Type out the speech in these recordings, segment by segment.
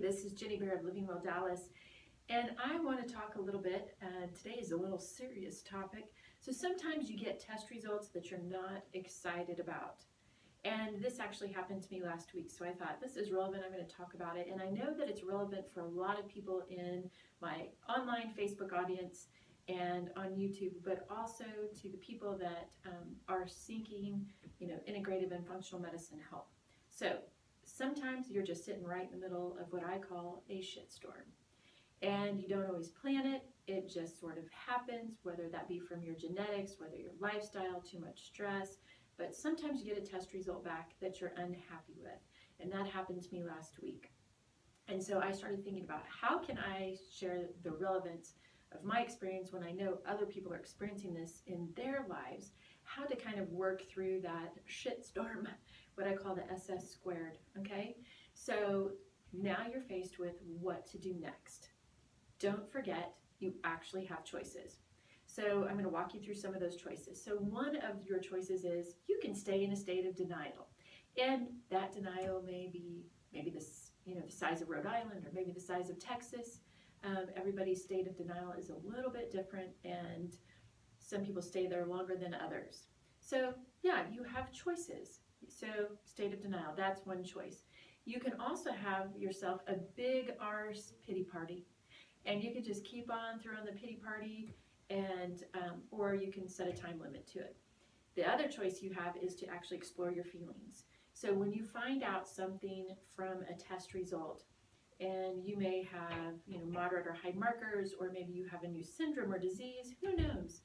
this is Jenny Bair of Living Well Dallas, and I want to talk a little bit. Today is a little serious topic. So sometimes you get test results that you're not excited about. And this actually happened to me last week, so I thought this is relevant. I'm going to talk about it. And I know that it's relevant for a lot of people in my online Facebook audience and on YouTube, but also to the people that are seeking, integrative and functional medicine help. So sometimes you're just sitting right in the middle of what I call a shitstorm. And you don't always plan it. It just sort of happens, whether that be from your genetics, whether your lifestyle, too much stress. But sometimes you get a test result back that you're unhappy with. And that happened to me last week. And so I started thinking about how can I share the relevance of my experience when I know other people are experiencing this in their lives, how to kind of work through that shitstorm, what I call the SS squared, okay? So now you're faced with what to do next. Don't forget, you actually have choices. So I'm going to walk you through some of those choices. So one of your choices is you can stay in a state of denial. And that denial may be maybe this, the size of Rhode Island or maybe the size of Texas. Everybody's state of denial is a little bit different, and some people stay there longer than others. So yeah, you have choices. So state of denial, that's one choice. You can also have yourself a big arse pity party, and you can just keep on throwing the pity party, and or you can set a time limit to it. The other choice you have is to actually explore your feelings. So when you find out something from a test result, and you may have, moderate or high markers, or maybe you have a new syndrome or disease, who knows?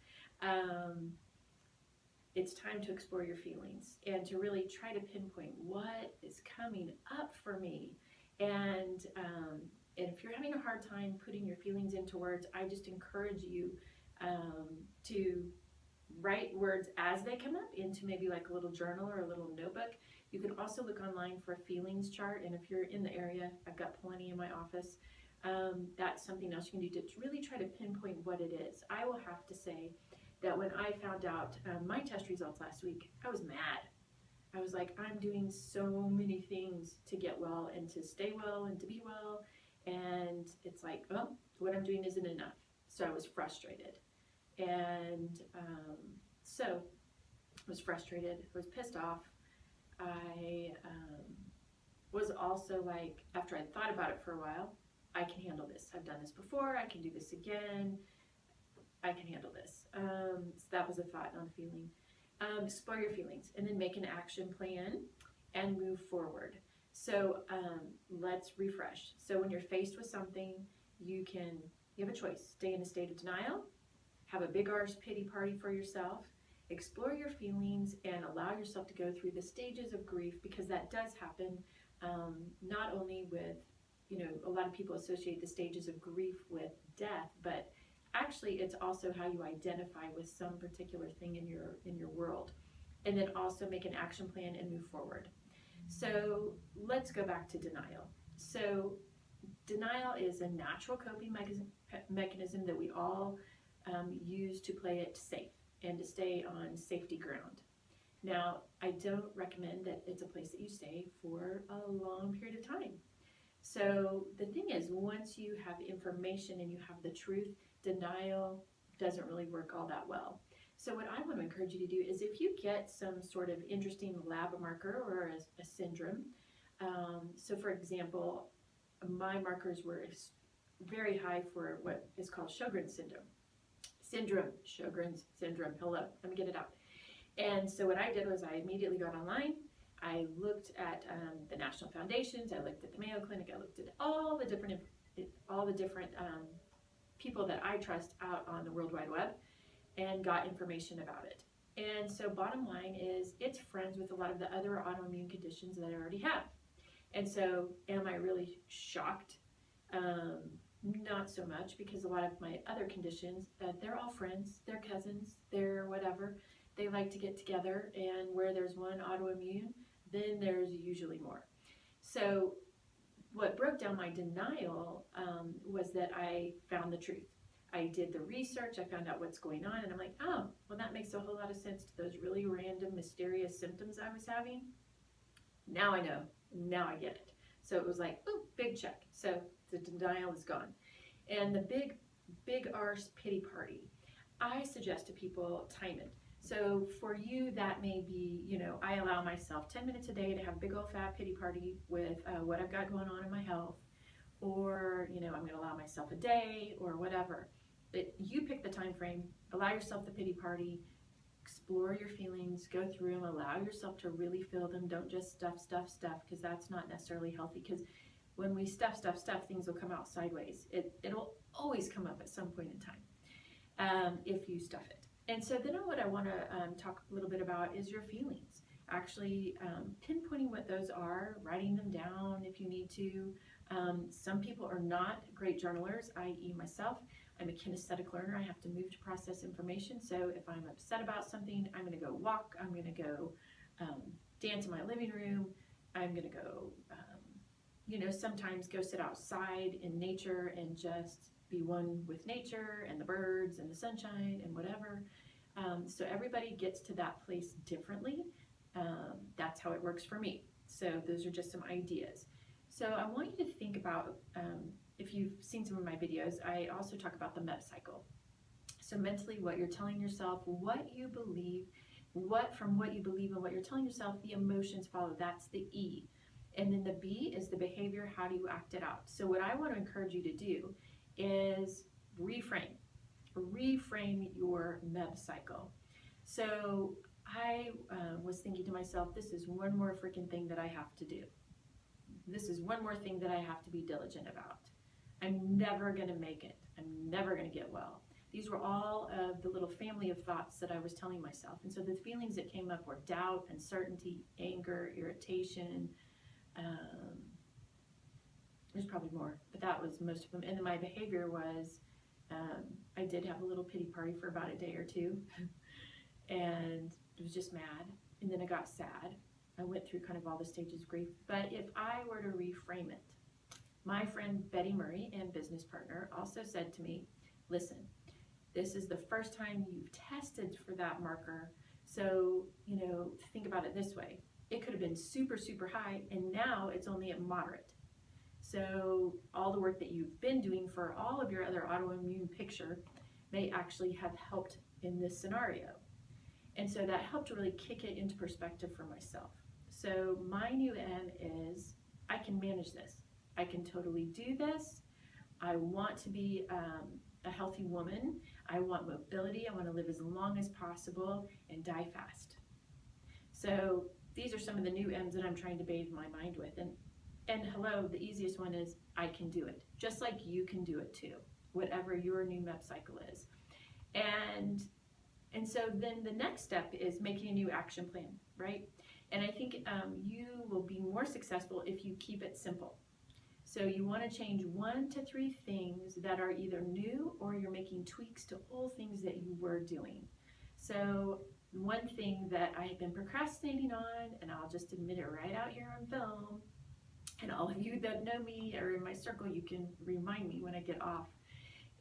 It's time to explore your feelings and to really try to pinpoint what is coming up for me. And if you're having a hard time putting your feelings into words, I just encourage you to write words as they come up into maybe like a little journal or a little notebook. You can also look online for a feelings chart, and if you're in the area, I've got plenty in my office. That's something else you can do to really try to pinpoint what it is. I will have to say that when I found out my test results last week, I was mad. I was like, I'm doing so many things to get well and to stay well and to be well, and it's like, well, what I'm doing isn't enough. So I was frustrated. And so I was frustrated, I was pissed off. I was also like, after I thought about it for a while, I can handle this. I've done this before, I can do this again, I can handle this. So that was a thought, not a feeling. Explore your feelings and then make an action plan and move forward. So let's refresh. So when you're faced with something, you have a choice. Stay in a state of denial, have a big arse pity party for yourself, explore your feelings, and allow yourself to go through the stages of grief, because that does happen not only with, a lot of people associate the stages of grief with death, but actually it's also how you identify with some particular thing in your world. And then also make an action plan and move forward. So let's go back to denial. So denial is a natural coping mechanism that we all use to play it safe and to stay on safety ground. Now, I don't recommend that it's a place that you stay for a long period of time. So the thing is, once you have information and you have the truth, denial doesn't really work all that well. So what I want to encourage you to do is, if you get some sort of interesting lab marker or a syndrome, so for example, my markers were very high for what is called Sjogren's syndrome. Sjogren's syndrome, hello, let me get it out. And so what I did was I immediately got online. I looked at the national foundations, I looked at the Mayo Clinic, I looked at all the different people that I trust out on the World Wide Web, and got information about it. And so bottom line is, it's friends with a lot of the other autoimmune conditions that I already have. And so am I really shocked? Not so much, because a lot of my other conditions, they're all friends, they're cousins, they're whatever. They like to get together, and where there's one autoimmune, then there's usually more. So what broke down my denial was that I found the truth. I did the research, I found out what's going on, and I'm like, oh, well, that makes a whole lot of sense to those really random, mysterious symptoms I was having. Now I know, now I get it. So it was like, ooh, big check. So the denial is gone. And the big arse pity party, I suggest to people time it. So for you, that may be, I allow myself 10 minutes a day to have a big old fat pity party with what I've got going on in my health, or, I'm going to allow myself a day or whatever. But you pick the time frame, allow yourself the pity party, explore your feelings, go through them, allow yourself to really feel them. Don't just stuff, because that's not necessarily healthy. Because when we stuff, things will come out sideways. It'll always come up at some point in time if you stuff it. And so then what I want to talk a little bit about is your feelings. Actually pinpointing what those are, writing them down if you need to. Some people are not great journalers, i.e. myself. I'm a kinesthetic learner. I have to move to process information. So if I'm upset about something, I'm going to go walk. I'm going to go dance in my living room. I'm going to go, sometimes go sit outside in nature and just be one with nature and the birds and the sunshine and whatever. So everybody gets to that place differently. That's how it works for me. So those are just some ideas. So I want you to think about, if you've seen some of my videos, I also talk about the MEP cycle. So mentally, what you're telling yourself, what you believe, from what you believe and what you're telling yourself, the emotions follow. That's the E. And then the B is the behavior. How do you act it out? So what I want to encourage you to do is reframe your MEB cycle. So I was thinking to myself, this is one more freaking thing that I have to do. This is one more thing that I have to be diligent about. I'm never going to make it. I'm never going to get well. These were all of the little family of thoughts that I was telling myself. And so the feelings that came up were doubt, uncertainty, anger, irritation. There's probably more, but that was most of them. And then my behavior was, I did have a little pity party for about a day or two, and it was just mad. And then I got sad. I went through kind of all the stages of grief. But if I were to reframe it, my friend Betty Murray and business partner also said to me, listen, this is the first time you've tested for that marker. So, think about it this way. It could have been super, super high, and now it's only at moderate. So all the work that you've been doing for all of your other autoimmune picture may actually have helped in this scenario. And so that helped to really kick it into perspective for myself. So my new M is, I can manage this. I can totally do this. I want to be a healthy woman. I want mobility. I want to live as long as possible and die fast. So these are some of the new M's that I'm trying to bathe my mind with. And hello, the easiest one is I can do it. Just like you can do it too, whatever your new MEP cycle is. And so then the next step is making a new action plan, right? And I think you will be more successful if you keep it simple. So you want to change 1 to 3 things that are either new or you're making tweaks to old things that you were doing. So one thing that I have been procrastinating on, and I'll just admit it right out here on film, and all of you that know me or in my circle, you can remind me when I get off,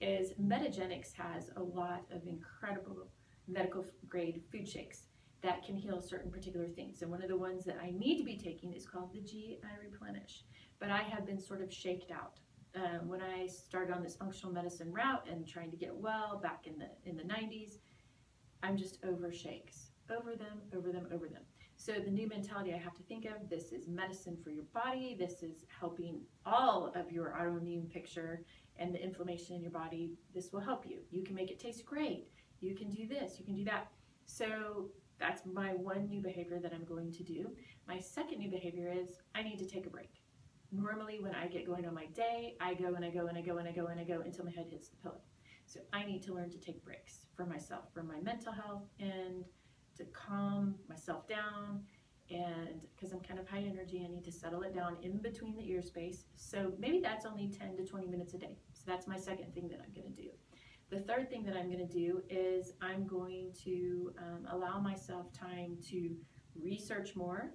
is Metagenics has a lot of incredible medical grade food shakes that can heal certain particular things. And one of the ones that I need to be taking is called the GI Replenish. But I have been sort of shaked out. When I started on this functional medicine route and trying to get well back in the 90s, I'm just over shakes. Over them. So the new mentality I have to think of, this is medicine for your body. This is helping all of your autoimmune picture and the inflammation in your body. This will help you. You can make it taste great. You can do this, you can do that. So that's my one new behavior that I'm going to do. My second new behavior is I need to take a break. Normally when I get going on my day, I go until my head hits the pillow. So I need to learn to take breaks for myself, for my mental health, and to calm myself down. And because I'm kind of high energy, I need to settle it down in between the ear space. So maybe that's only 10 to 20 minutes a day. So that's my second thing that I'm going to do. The third thing that I'm going to do is I'm going to allow myself time to research more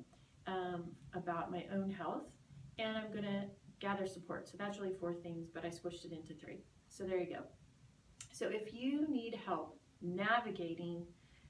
about my own health, and I'm going to gather support. So that's really 4 things, but I squished it into 3. So there you go. So if you need help navigating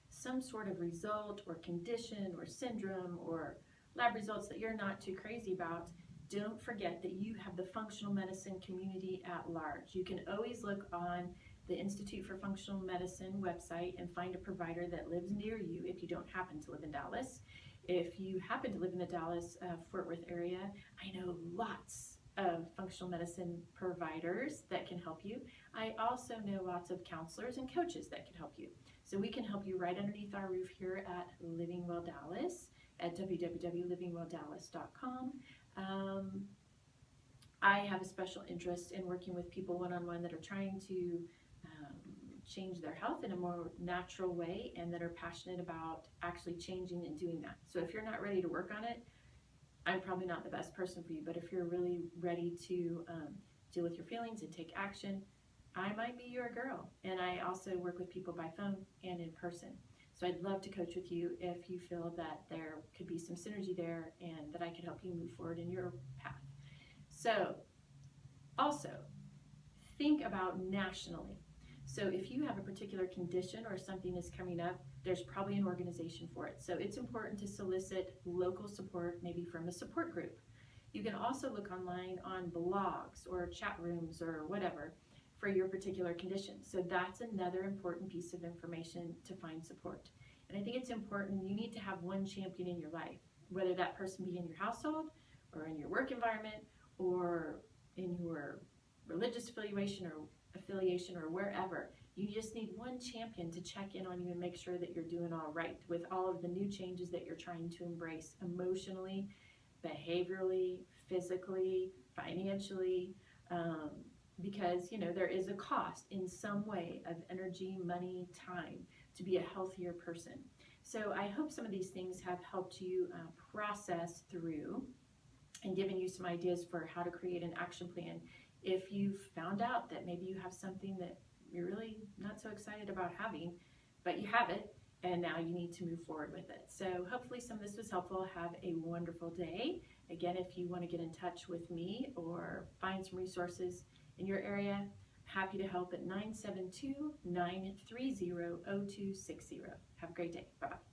some sort of result or condition or syndrome or lab results that you're not too crazy about, don't forget that you have the functional medicine community at large. You can always look on the Institute for Functional Medicine website and find a provider that lives near you if you don't happen to live in Dallas. If you happen to live in the Dallas, Fort Worth area, I know lots of functional medicine providers that can help you. I also know lots of counselors and coaches that can help you. So we can help you right underneath our roof here at Living Well Dallas at www.livingwelldallas.com. I have a special interest in working with people one-on-one that are trying to change their health in a more natural way and that are passionate about actually changing and doing that. So if you're not ready to work on it, I'm probably not the best person for you, but if you're really ready to deal with your feelings and take action, I might be your girl. And I also work with people by phone and in person. So I'd love to coach with you if you feel that there could be some synergy there and that I could help you move forward in your path. So also, think about nationally. So if you have a particular condition or something is coming up, there's probably an organization for it. So it's important to solicit local support, maybe from a support group. You can also look online on blogs or chat rooms or whatever for your particular condition. So that's another important piece of information to find support. And I think it's important, you need to have one champion in your life, whether that person be in your household or in your work environment or in your religious affiliation or wherever. You just need one champion to check in on you and make sure that you're doing all right with all of the new changes that you're trying to embrace emotionally, behaviorally, physically, financially, because there is a cost in some way of energy, money, time to be a healthier person. So I hope some of these things have helped you process through and given you some ideas for how to create an action plan if you've found out that maybe you have something that you're really not so excited about having, but you have it, and now you need to move forward with it. So hopefully some of this was helpful. Have a wonderful day. Again, if you want to get in touch with me or find some resources in your area, happy to help at 972-930-0260. Have a great day. Bye-bye.